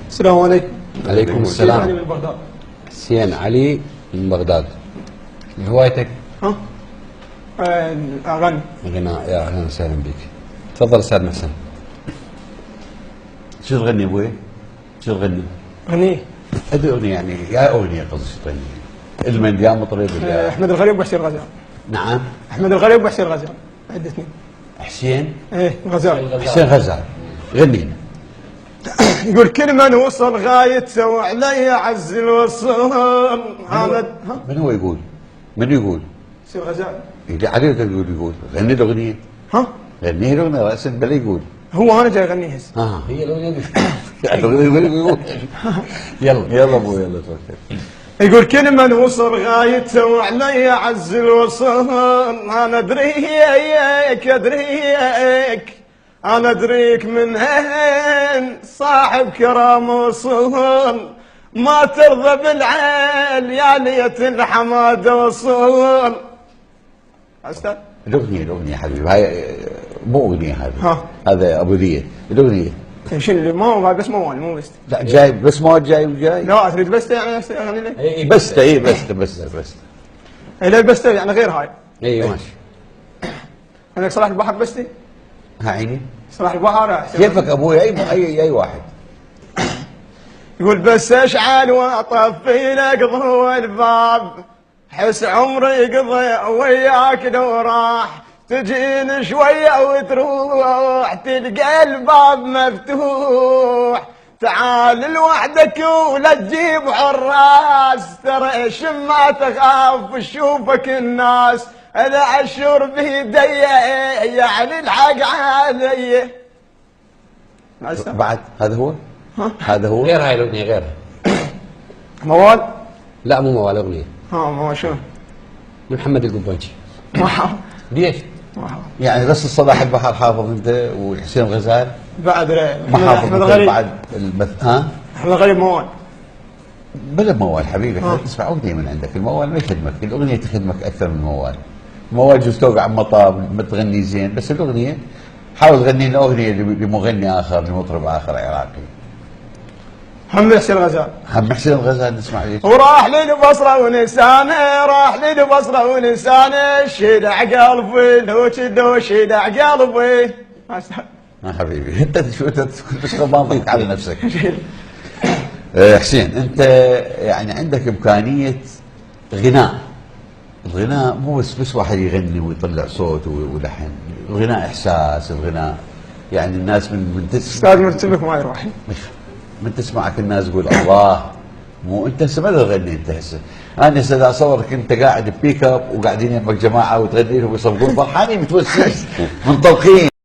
السلام عليكم. عليكم حسين علي السلام. من بغداد. حسين علي من بغداد. هوايتك؟ ها؟ اغني. غناء. يا اهلا وسهلا بك. تفضل استاذ محسن. شو تغني ابوي؟ شو تغني؟ غنيه. ادي اغنيه يعني يا اغنيه قصدي شو تغني؟ المن يا مطرب يا احمد الغريب وحسين غزال. نعم. احمد الغريب وحسين غزال. عندي اثنين. حسين غزال. حسين غزال غني. يقول كل من وصل غايته وعلي عز الوصل. هذا من هو يقول؟ من يقول؟ حسين غزال. اللي عليه يقول غني له اغنيه. ها؟ غني له اغنيه راسا بلا يقول. هو انا جاي اغنيه هسه. هي الاغنيه يقول. يلا ابوي يلا توكل. يقول كل من وصل غايته وعلي عز الوصل. انا ادريك انا ادريك من هين صاحب كرام وصل. ما ترضى بالعيل يا ليت الحماد وصل. استاذ الاغنيه حبيبي هاي مو اغنيه هذه. ها. هذا ابو ذيه الاغنيه. شنو اللي ما هو بس موال مو بس. لا جاي بس ما جاي وجاي. لا تريد بس يعني اغني لك. بس لا بس يعني غير هاي. اي ماشي. عندك صلاح البحر بس ها عيني. صلاح البحر كيفك ابوي اي واحد. يقول بس اشعل واطفي لك ضوء الباب. حس عمري يقضي وياك لو راح. تجين شويه وتروح تلقى الباب مفتوح. تعال لوحدك ولا تجيب حراس. ترى ما تخاف تشوفك الناس. انا اشعر بيدي يعني الحق علي. بعد هذا هو؟ هذا هو؟ غير هاي الاغنيه غيرها. موال؟ لا مو موال اغنيه. موال شو؟ محمد القبانجي. ما حافظ. ليش؟ ما حافظ. يعني بس الصلاح البحر حافظ انت والحسين غزال بعد ما حافظ احمد انت الغريب. بعد ها؟ احمد الغريب موال. بلا موال حبيبي احنا تسمع اغنيه من عندك. الموال ما يخدمك، الاغنيه تخدمك اكثر من الموال. الموال جوز توقع مطاب ما تغني زين، بس الاغنيه حاول تغني لنا اغنيه لمغني اخر لمطرب اخر عراقي. محمد حسين غزال. هم حسين الغزال نسمع ليش. وراح للبصره ونسانه راح للبصره ونسانه شدع قلبي لو شدع قلبي. حبيبي انت شو انت تشتغل ماضيك على نفسك. حسين انت يعني عندك امكانيه غناء. الغناء مو بس واحد يغني ويطلع صوت ولحن. الغناء احساس. الغناء يعني الناس من استاذ مرتبك ما يروح. من تسمعك الناس تقول الله. مو انت هسه ما تغني انت هسه. انا هسه اصورك انت قاعد ببيك اب وقاعدين يمك جماعه وتغني لهم ويصفقون فرحانين متوسعين منطلقين.